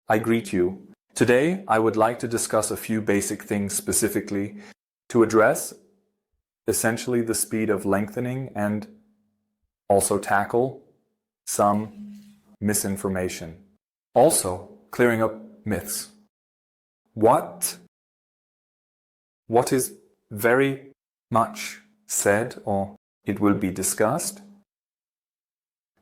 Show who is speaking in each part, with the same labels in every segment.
Speaker 1: I greet you. Today, I would like to discuss a few basic things specifically to address essentially the speed of lengthening and also tackle some misinformation. Also, clearing up myths. What is very much said, or it will be discussed.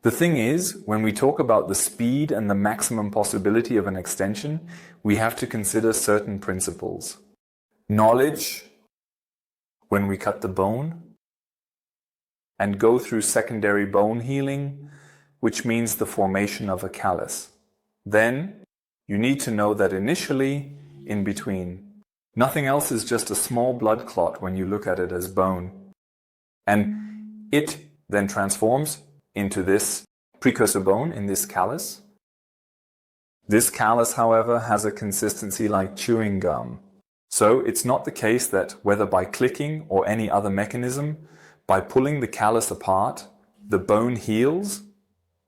Speaker 1: The thing is, when we talk about the speed and the maximum possibility of an extension, we have to consider certain principles. Knowledge, when we cut the bone, and go through secondary bone healing, which means the formation of a callus. Then, you need to know that initially, in between, nothing else is just a small blood clot when you look at it as bone. And it then transforms into this precursor bone in this callus. This callus, however, has a consistency like chewing gum. So it's not the case that whether by clicking or any other mechanism, by pulling the callus apart, the bone heals,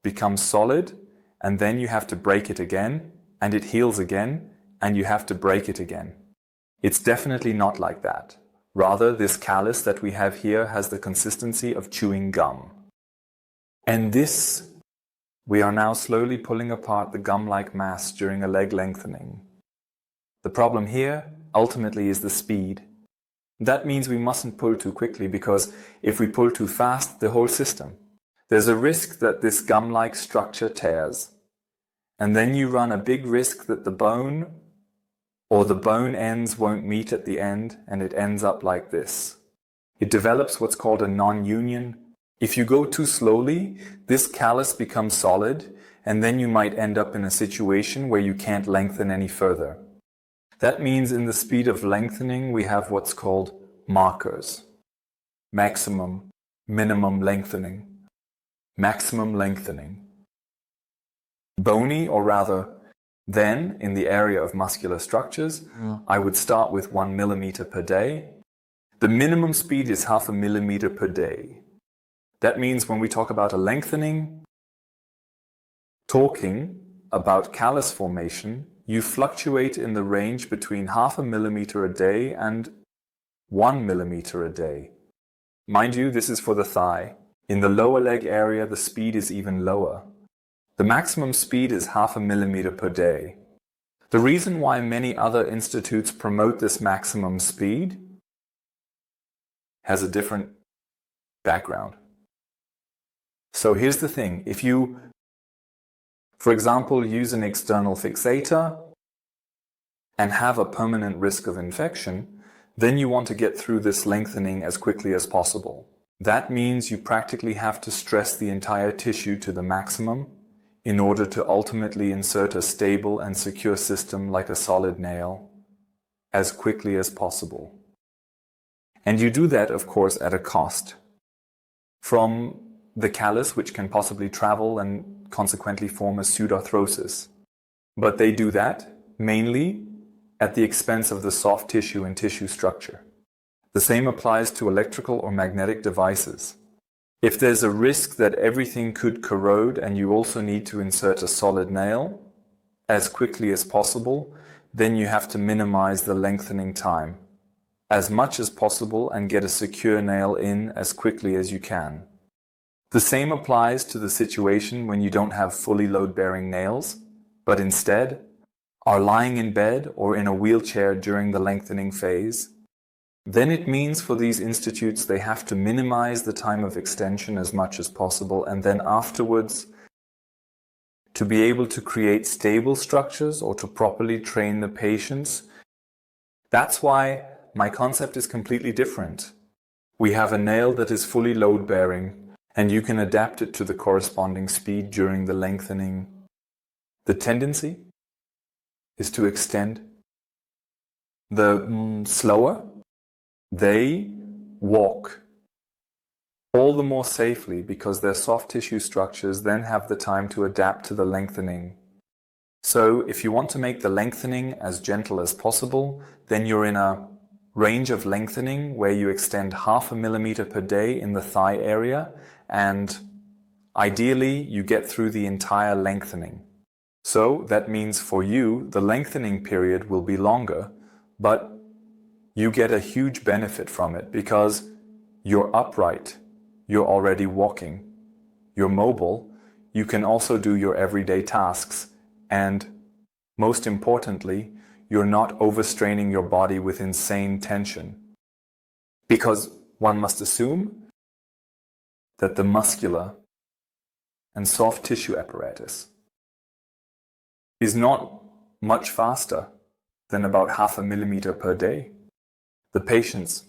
Speaker 1: becomes solid, and then you have to break it again, and it heals again, and you have to break it again. It's definitely not like that. Rather, this callus that we have here has the consistency of chewing gum. And this, we are now slowly pulling apart the gum-like mass during a leg lengthening. The problem here, ultimately, is the speed. That means we mustn't pull too quickly, because if we pull too fast, the whole system, there's a risk that this gum-like structure tears. And then you run a big risk that the bone or the bone ends won't meet at the end, and it ends up like this. It develops what's called a non-union. If you go too slowly, this callus becomes solid, and then you might end up in a situation where you can't lengthen any further. That means in the speed of lengthening, we have what's called markers. Maximum, minimum lengthening, maximum lengthening. Bony, or rather, then, in the area of muscular structures, I would start with 1 millimeter per day. The minimum speed is 0.5 millimeter per day. That means when we talk about a lengthening, talking about callus formation, you fluctuate in the range between 0.5 millimeter a day and 1 millimeter a day. Mind you, this is for the thigh. In the lower leg area, the speed is even lower. The maximum speed is 0.5 millimeter per day. The reason why many other institutes promote this maximum speed has a different background. So here's the thing. If you, for example, use an external fixator and have a permanent risk of infection, then you want to get through this lengthening as quickly as possible. That means you practically have to stress the entire tissue to the maximum in order to ultimately insert a stable and secure system like a solid nail as quickly as possible. And you do that, of course, at a cost. From the callus, which can possibly travel and consequently form a pseudarthrosis. But they do that mainly at the expense of the soft tissue and tissue structure. The same applies to electrical or magnetic devices. If there's a risk that everything could corrode and you also need to insert a solid nail as quickly as possible, then you have to minimize the lengthening time as much as possible and get a secure nail in as quickly as you can. The same applies to the situation when you don't have fully load-bearing nails, but instead are lying in bed or in a wheelchair during the lengthening phase. Then it means for these institutes they have to minimize the time of extension as much as possible, and then afterwards to be able to create stable structures or to properly train the patients. That's why my concept is completely different. We have a nail that is fully load-bearing, and you can adapt it to the corresponding speed during the lengthening. The tendency is to extend. The slower, they walk all the more safely because their soft tissue structures then have the time to adapt to the lengthening. So if you want to make the lengthening as gentle as possible, then you're in a range of lengthening where you extend 0.5 millimeter per day in the thigh area, and ideally you get through the entire lengthening. So that means for you, the lengthening period will be longer, but you get a huge benefit from it because you're upright, you're already walking, you're mobile, you can also do your everyday tasks, and most importantly, you're not overstraining your body with insane tension. Because one must assume that the muscular and soft tissue apparatus is not much faster than about 0.5 millimeter per day. The patients,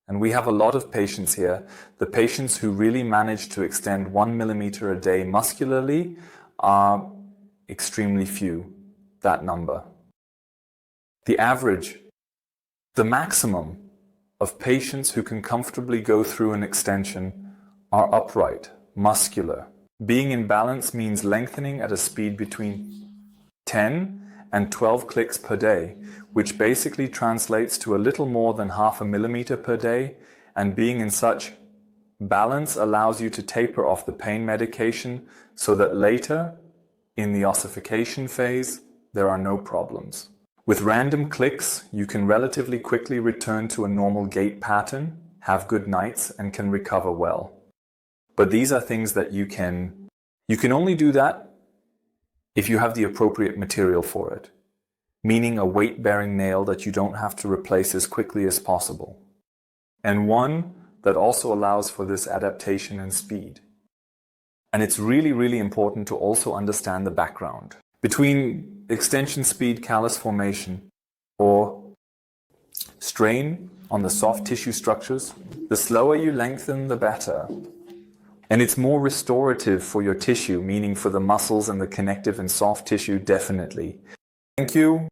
Speaker 1: and we have a lot of patients here, the patients who really manage to extend 1 millimeter a day muscularly are extremely few, that number. The average, the maximum of patients who can comfortably go through an extension are upright, muscular. Being in balance means lengthening at a speed between 10 and 12 clicks per day, which basically translates to a little more than 0.5 millimeter per day, and being in such balance allows you to taper off the pain medication so that later, in the ossification phase, there are no problems. With random clicks, you can relatively quickly return to a normal gait pattern, have good nights, and can recover well. But these are things that you can only do that if you have the appropriate material for it, meaning a weight-bearing nail that you don't have to replace as quickly as possible, and one that also allows for this adaptation and speed. And it's really, really important to also understand the background between extension speed callus formation or strain on the soft tissue structures. The slower you lengthen, the better. And it's more restorative for your tissue, meaning for the muscles and the connective and soft tissue, definitely. Thank you.